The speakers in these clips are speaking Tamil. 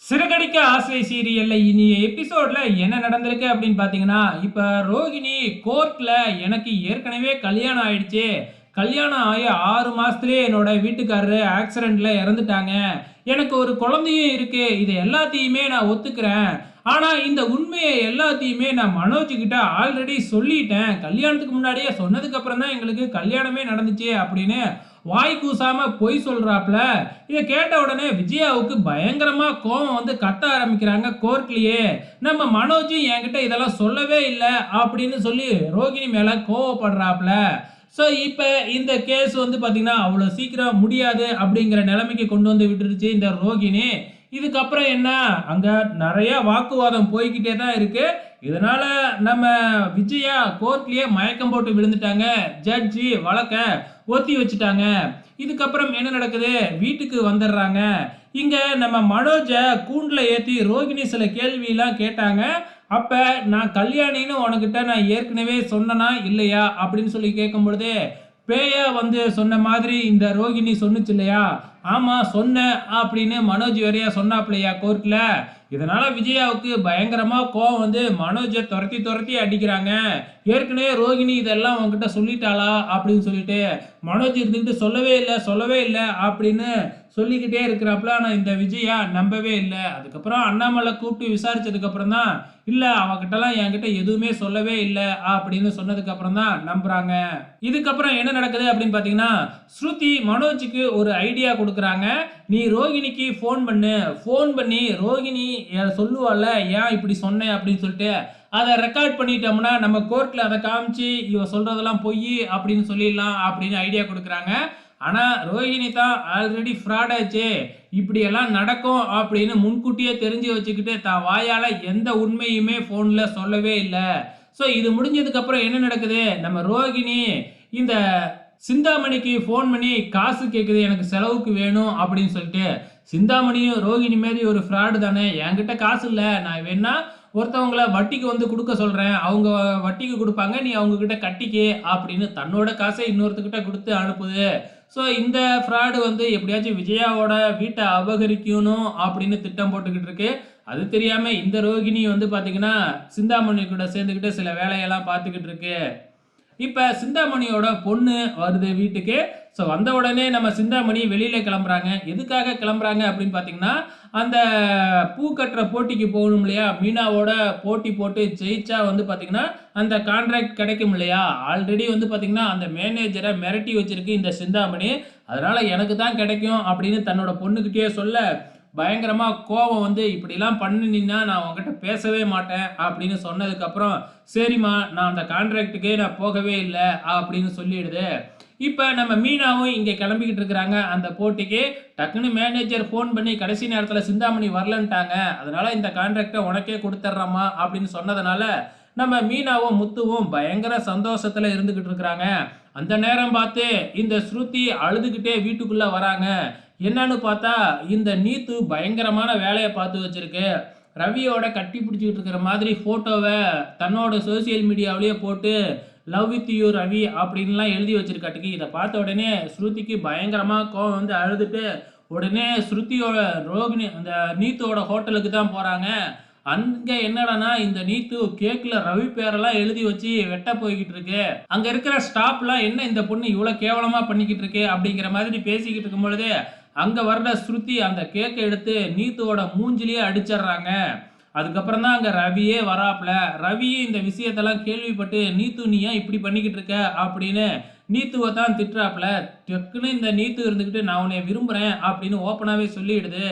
சிறகடிக்க ஆசை சீரியல்ல இனி எபிசோட்ல என்ன நடந்திருக்கு அப்படின்னு பாத்தீங்கன்னா, இப்ப ரோகிணி கோர்ட்ல எனக்கு ஏற்கனவே கல்யாணம் ஆயிடுச்சு. கல்யாணம் ஆகி 6 மாசத்திலேயே என்னோட வீட்டுக்காரரு ஆக்சிடென்ட்ல இறந்துட்டாங்க. எனக்கு ஒரு குழந்தையும் இருக்கு. இது எல்லாத்தையுமே நான் ஒத்துக்கிறேன். ஆனா இந்த உண்மைய எல்லாத்தையுமே நான் மனோஜ் கிட்ட ஆல்ரெடி சொல்லிட்டேன். கல்யாணத்துக்கு முன்னாடியே சொன்னதுக்கு அப்புறம் தான் எங்களுக்கு கல்யாணமே நடந்துச்சு அப்படின்னு வாய் கூசாம பொய் சொல்றாப்ல. இத கேட்ட உடனே விஜயாவுக்கு பயங்கரமா கோவம் வந்து கத்த ஆரம்பிக்கிறாங்க கோர்ட்லயே. நம்ம மனோஜும் என்கிட்ட இதெல்லாம் சொல்லவே இல்ல அப்படின்னு சொல்லி ரோகிணி மேல கோவப்படுறாப்ல. இப்ப இந்த கேஸ் வந்து பாத்தீங்கன்னா, அவ்வளவு சீக்கிரம் முடியாது அப்படிங்கிற நிலைமைக்கு கொண்டு வந்து விட்டுருச்சு இந்த ரோகிணி. இதுக்கப்புறம் என்ன? அங்க நெறைய வாக்குவாதம் போய்க்கிட்டே தான் இருக்கு. இதனால நம்ம விஜயா கோர்ட்லயே மயக்கம் போட்டு விழுந்துட்டாங்க. ஜட்ஜி வழக்க ஒத்தி வச்சுட்டாங்க. இதுக்கப்புறம் என்ன நடக்குது? வீட்டுக்கு வந்துடுறாங்க. இங்க நம்ம மனோஜ கூண்டுல ஏத்தி ரோகிணி சில கேள்விலாம் கேட்டாங்க. அப்ப நான் கல்யாணின்னு உனக்கிட்ட நான் ஏற்கனவே சொன்னனா இல்லையா அப்படின்னு சொல்லி கேட்கும் பொழுது, பேயா வந்து சொன்ன மாதிரி இந்த ரோகிணி சொன்னுச்சு இல்லையா? ஆமா சொன்னேன் அப்படின்னு மனோஜ் வேறையா சொன்னாப்லையா கோர்ட்ல. இதனால விஜயாவுக்கு பயங்கரமா கோவம் வந்து மனோஜ துரத்தி துரத்தி அடிக்கிறாங்க. ஏற்கனவே ரோகிணி இதெல்லாம் உன்கிட்ட சொல்லிட்டாளா அப்படின்னு சொல்லிட்டு மனோஜ் இருந்துகிட்டு சொல்லவே இல்லை சொல்லவே இல்லை அப்படின்னு சொல்லிக்கிட்டே இருக்கிறாப்புல. ஆனால் இந்த விஜயா நம்பவே இல்லை. அதுக்கப்புறம் அண்ணாமலை கூப்பிட்டு விசாரிச்சதுக்கு அப்புறம் தான் இல்லை அவகிட்டலாம் என்கிட்ட எதுவுமே சொல்லவே இல்லை அப்படின்னு சொன்னதுக்கு அப்புறம் தான் நம்புறாங்க. இதுக்கப்புறம் என்ன நடக்குது அப்படின்னு பார்த்தீங்கன்னா, ஸ்ருதி மனோஜுக்கு ஒரு ஐடியா கொடுக்குறாங்க. நீ ரோகிணிக்கு ஃபோன் பண்ணு. ஃபோன் பண்ணி ரோகிணி சொல்லுவாள்ல ஏன் இப்படி சொன்னேன் அப்படின்னு சொல்லிட்டு அதை ரெக்கார்ட் பண்ணிட்டோம்னா நம்ம கோர்ட்ல அதை காமிச்சு இவ சொல்றதெல்லாம் பொய் அப்படின்னு சொல்லிடலாம் அப்படின்னு ஐடியா கொடுக்குறாங்க. ஆனா ரோஹிணி தான் ஆல்ரெடி ஃப்ராட் ஆச்சு. இப்படி எல்லாம் நடக்கும் அப்படின்னு முன்கூட்டியே தெரிஞ்சு வச்சுக்கிட்டு தான் வாயால எந்த உண்மையுமே போன்ல சொல்லவே இல்லை. இது முடிஞ்சதுக்கு அப்புறம் என்ன நடக்குது? நம்ம ரோகிணி இந்த சிந்தாமணிக்கு ஃபோன் பண்ணி காசு கேட்குது எனக்கு செலவுக்கு வேணும் அப்படின்னு சொல்லிட்டு. சிந்தாமணியும் ரோகிணி மாரி ஒரு ஃப்ராடு தானே, என்கிட்ட காசு இல்லை நான் வேணா ஒருத்தவங்கள வட்டிக்கு வந்து கொடுக்க சொல்கிறேன், அவங்க வட்டிக்கு கொடுப்பாங்க நீ அவங்க கிட்ட கட்டிக்கே அப்படின்னு தன்னோட காசை இன்னொருத்தக்கிட்ட கொடுத்து அனுப்புது. இந்த ஃப்ராடு வந்து எப்படியாச்சும் விஜயாவோட வீட்டை அபகரிக்கணும் அப்படின்னு திட்டம் போட்டுக்கிட்டு இருக்கு. அது தெரியாம இந்த ரோகிணி வந்து பார்த்தீங்கன்னா சிந்தாமணி கூட சேர்ந்துக்கிட்டு சில வேலையெல்லாம் பார்த்துக்கிட்டு இருக்கு. இப்போ சிந்தாமணியோட பொண்ணு வருது வீட்டுக்கு. வந்த உடனே நம்ம சிந்தாமணி வெளியில் கிளம்புறாங்க. எதுக்காக கிளம்புறாங்க அப்படின்னு பார்த்தீங்கன்னா, அந்த பூ கட்டுற போட்டிக்கு போகணும் இல்லையா? மீனாவோட போட்டி போட்டு ஜெயிச்சா வந்து பார்த்தீங்கன்னா அந்த கான்ட்ராக்ட் கிடைக்கும் இல்லையா? ஆல்ரெடி வந்து பார்த்தீங்கன்னா அந்த மேனேஜரை மிரட்டி வச்சிருக்கு இந்த சிந்தாமணி. அதனால எனக்கு தான் கிடைக்கும் அப்படின்னு தன்னோட பொண்ணுக்கிட்டே சொல்ல பயங்கரமா கோவம் வந்து இப்படிலாம் பண்ணினீன்னா நான் உங்ககிட்ட பேசவே மாட்டேன் அப்படின்னு சொன்னதுக்கப்புறம் சரிம்மா நான் அந்த கான்ட்ராக்டுக்கே நான் போகவே இல்லை அப்படின்னு சொல்லிடுது. இப்போ நம்ம மீனாவும் இங்கே கிளம்பிக்கிட்டு இருக்கிறாங்க அந்த போட்டிக்கு. டக்குன்னு மேனேஜர் ஃபோன் பண்ணி கடைசி நேரத்தில் சிந்தாமணி வரலன்ட்டாங்க, அதனால இந்த கான்ட்ராக்டை உனக்கே கொடுத்துட்றம்மா அப்படின்னு சொன்னதுனால நம்ம மீனாவும் முத்துவும் பயங்கர சந்தோஷத்தில் இருந்துக்கிட்டு இருக்கிறாங்க. அந்த நேரம் பார்த்து இந்த ஸ்ருதி அழுதுகிட்டே வீட்டுக்குள்ள வராங்க. என்னன்னு பார்த்தா இந்த நீத்து பயங்கரமான வேலையை பார்த்து வச்சிருக்கு. ரவியோட கட்டி பிடிச்சிக்கிட்டு இருக்கிற மாதிரி ஃபோட்டோவை தன்னோட சோசியல் மீடியாவிலேயே போட்டு லவ் வித் யூ ரவி அப்படின்லாம் எழுதி வச்சிருக்காட்டுக்கு. இதை பார்த்த உடனே ஸ்ருதிக்கு பயங்கரமாக கோவம் வந்து அழுதுட்டு உடனே ஸ்ருதியோட ரோகிணி அந்த நீத்தோட ஹோட்டலுக்கு தான் போகிறாங்க. அங்கே என்னடானா இந்த நீத்து கேக்கில் ரவி பேரெல்லாம் எழுதி வச்சு வெட்ட போய்கிட்டு இருக்கு. அங்கே இருக்கிற ஸ்டாப்லாம் என்ன இந்த பொண்ணு இவ்வளோ கேவலமாக பண்ணிக்கிட்டு இருக்கு அப்படிங்கிற மாதிரி பேசிக்கிட்டு இருக்கும் பொழுது அங்கே வர்ற ஸ்ருதி அந்த கேக்கை எடுத்து நீத்துவோட மூஞ்சிலேயே அடிச்சிடுறாங்க. அதுக்கப்புறம் தான் அங்கே ரவியே வராப்புல. ரவியும் இந்த விஷயத்தெல்லாம் கேள்விப்பட்டு நீத்து நீ ஏன் இப்படி பண்ணிக்கிட்டு இருக்க அப்படின்னு நீத்துவை தான் திட்டுறாப்புல. டக்குன்னு இந்த நீத்து இருந்துக்கிட்டு நான் உன்னை விரும்புகிறேன் அப்படின்னு ஓப்பனாகவே சொல்லிடுது.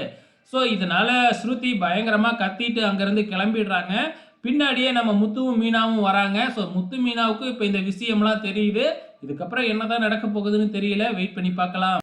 இதனால ஸ்ருதி பயங்கரமாக கத்திட்டு அங்கேருந்து கிளம்பிடுறாங்க. பின்னாடியே நம்ம முத்துவும் மீனாவும் வராங்க. முத்து மீனாவுக்கு இப்போ இந்த விஷயம்லாம் தெரியுது. இதுக்கப்புறம் என்னதான் நடக்க போகுதுன்னு தெரியல. வெயிட் பண்ணி பார்க்கலாம்.